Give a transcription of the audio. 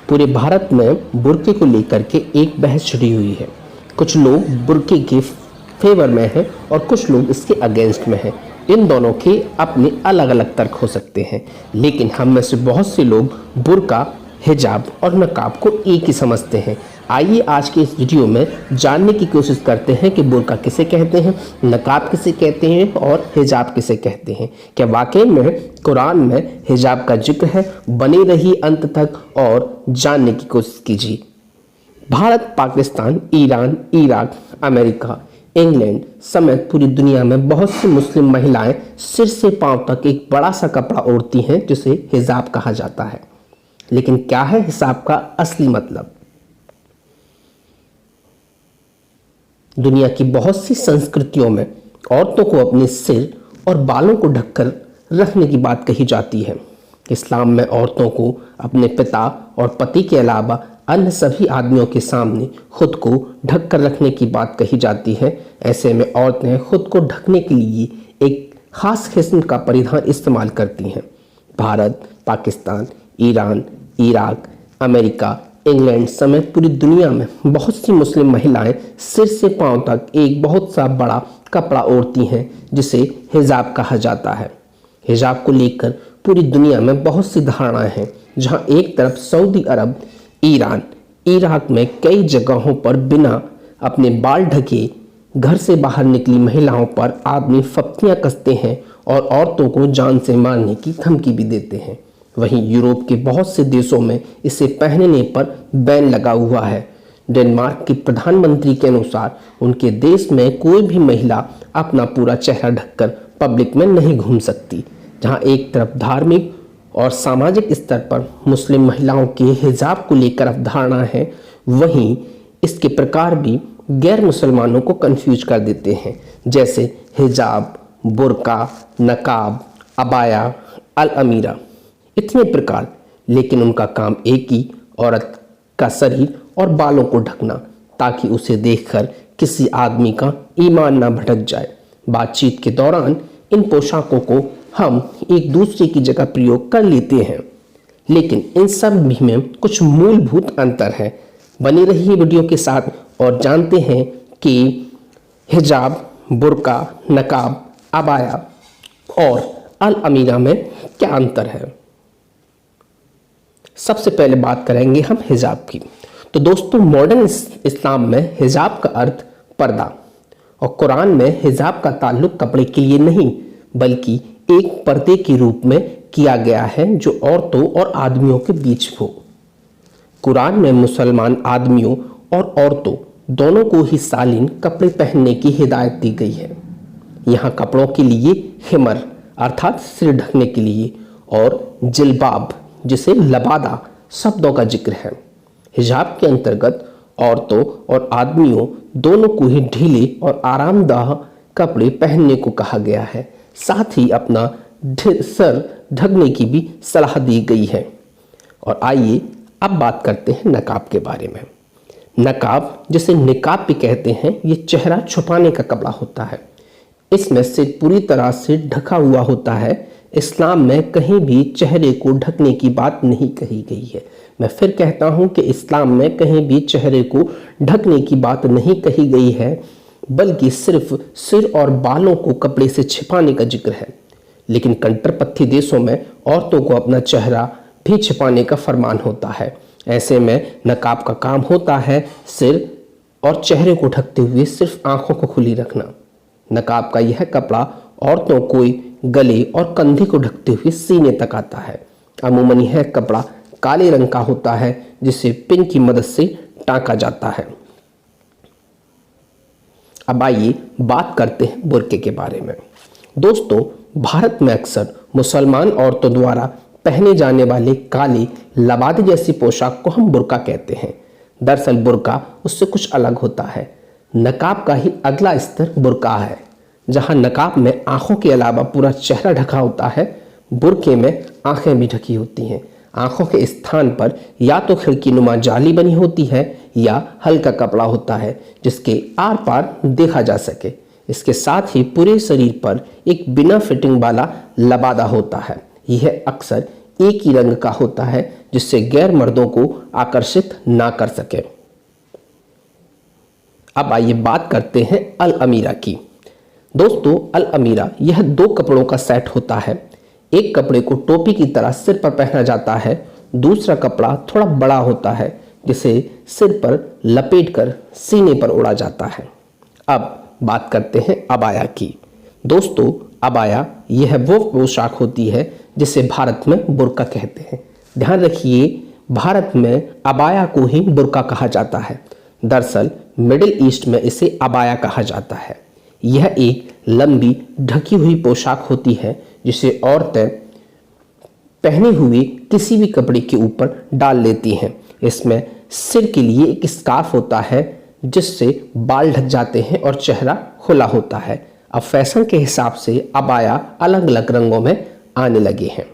पूरे भारत में बुर्के को लेकर के एक बहस छिड़ी हुई है। कुछ लोग बुर्के के फेवर में हैं और कुछ लोग इसके अगेंस्ट में हैं। इन दोनों के अपने अलग अलग तर्क हो सकते हैं, लेकिन हम में से बहुत से लोग बुर्का, हिजाब और नकाब को एक ही समझते हैं। आइए आज के इस वीडियो में जानने की कोशिश करते हैं कि बुर्का किसे कहते हैं, नकाब किसे कहते हैं और हिजाब किसे कहते हैं। क्या वाकई में कुरान में हिजाब का जिक्र है? बने रहिए अंत तक और जानने की कोशिश कीजिए। Bharat, Pakistan, Iran, Iraq, America, England समेत पूरी दुनिया में बहुत सी मुस्लिम महिलाएं सिर से पांव तक एक बड़ा सा कपड़ा ओढ़ती हैं जिसे हिजाब कहा जाता है। लेकिन क्या है हिजाब का असली मतलब? दुनिया की बहुत सी संस्कृतियों में औरतों को अपने सिर और बालों को ढककर रखने की बात कही जाती है। इस्लाम में औरतों को अपने पिता और पति के अलावा अन्य सभी आदमियों के सामने खुद को ढक कर रखने की बात कही जाती है। ऐसे में औरतें खुद को ढकने के लिए एक खास किस्म का परिधान इस्तेमाल करती हैं। Bharat, Pakistan, Iran, Iraq, America, England समेत पूरी दुनिया में बहुत सी मुस्लिम महिलाएं सिर से पांव तक एक बहुत सा बड़ा कपड़ा ओढ़ती हैं जिसे हिजाब कहा जाता है। हिजाब को लेकर पूरी दुनिया में बहुत सी धारणाएं हैं। जहां एक तरफ सऊदी अरब, ईरान, इराक में कई जगहों पर बिना अपने बाल ढके घर से बाहर निकली महिलाओं पर आदमी फप्तियां कसते हैं और औरतों को जान से मारने की धमकी भी देते हैं। वहीं यूरोप के बहुत से देशों में इसे पहनने पर बैन लगा हुआ है। डेनमार्क के प्रधानमंत्री के अनुसार उनके देश में कोई भी महिला अपना पूरा चेहरा ढककर पब्लिक में नहीं घूम सकती। जहां एक तरफ धार्मिक और सामाजिक स्तर पर मुस्लिम महिलाओं के हिजाब को लेकर अवधारणा है, वहीं इसके प्रकार भी गैर मुसलमानों को कंफ्यूज कर देते हैं, जैसे हिजाब, बुर्का, नकाब, अबाया, अल अमीरा, इतने प्रकार। लेकिन उनका काम एक ही, औरत का शरीर और बालों को ढकना, ताकि उसे देखकर किसी आदमी का ईमान ना भटक जाए। बातचीत के दौरान इन पोशाकों को हम एक दूसरे की जगह प्रयोग कर लेते हैं, लेकिन इन सब भी में कुछ मूलभूत अंतर है। बनी रहिए वीडियो के साथ और जानते हैं कि हिजाब, बुर्का, नकाब, अबाया और अल अमीरा में क्या अंतर है। सबसे पहले बात करेंगे हम हिजाब की। तो दोस्तों, मॉडर्न इस्लाम में हिजाब का अर्थ पर्दा और कुरान में हिजाब का ताल्लुक कपड़े के लिए नहीं बल्कि एक पर्दे के रूप में किया गया है जो औरतों और आदमियों के बीच हो। कुरान में मुसलमान आदमियों और औरतों दोनों को ही सालीन कपड़े पहनने की हिदायत दी गई है। यहाँ कपड़ों के लिए खिमर अर्थात सिर ढकने के लिए और जिल्बाब जिसे लबादा शब्दों का जिक्र है। हिजाब के अंतर्गत औरतों और आदमियों दोनों को ही ढीले और आरामदायक कपड़े पहनने को कहा गया है। साथ ही अपना सर ढकने की भी सलाह दी गई है। और आइए अब बात करते हैं नकाब के बारे में। नकाब, जिसे निकाब भी कहते हैं, ये चेहरा छुपाने का कपड़ा होता है। इसमें सिर पूरी तरह से ढका हुआ होता है। इस्लाम में कहीं भी चेहरे को ढकने की बात नहीं कही गई है। मैं फिर कहता हूं कि इस्लाम में कहीं भी चेहरे को ढकने की बात नहीं कही गई है, बल्कि सिर्फ सिर और बालों को कपड़े से छिपाने का जिक्र है। लेकिन कट्टरपंथी देशों में औरतों को अपना चेहरा भी छिपाने का फरमान होता है। ऐसे में नकाब का काम होता है सिर और चेहरे को ढकते हुए सिर्फ आंखों को खुली रखना। नकाब का यह कपड़ा औरतों को गले और कंधे को ढकते हुए सीने तक आता है। अमूमन यह कपड़ा काले रंग का होता है जिसे पिन की मदद से टांका जाता है। अब आइए बात करते हैं बुर्के के बारे में। दोस्तों, भारत में अक्सर मुसलमान औरतों द्वारा पहने जाने वाले काले लबादे जैसी पोशाक को हम बुर्का कहते हैं। दरअसल बुर्का उससे कुछ अलग होता है। नकाब का ही अगला स्तर बुर्का है, जहां नकाब में आंखों के अलावा पूरा चेहरा ढका होता है। बुर्के में आंखें भी ढकी होती हैं। आंखों के स्थान पर या तो खिड़की नुमा जाली बनी होती है या हल्का कपड़ा होता है जिसके आर पार देखा जा सके। इसके साथ ही पूरे शरीर पर एक बिना फिटिंग वाला लबादा होता है। यह अक्सर एक ही रंग का होता है जिससे गैर मर्दों को आकर्षित ना कर सके। अब आइए बात करते हैं अल अमीरा की। दोस्तों, अल अमीरा यह दो कपड़ों का सेट होता है। एक कपड़े को टोपी की तरह सिर पर पहना जाता है, दूसरा कपड़ा थोड़ा बड़ा होता है जिसे सिर पर लपेटकर सीने पर ओढ़ा जाता है। अब बात करते हैं अबाया की। दोस्तों, अबाया यह वो पोशाक होती है जिसे भारत में बुर्का कहते हैं। ध्यान रखिए, भारत में अबाया को ही बुर्का कहा जाता है। दरअसल मिडिल ईस्ट में इसे अबाया कहा जाता है। यह एक लंबी ढकी हुई पोशाक होती है जिसे औरतें पहने हुए किसी भी कपड़े के ऊपर डाल लेती हैं। इसमें सिर के लिए एक स्कार्फ होता है जिससे बाल ढक जाते हैं और चेहरा खुला होता है। अब फैशन के हिसाब से अबाया अलग अलग रंगों में आने लगे हैं।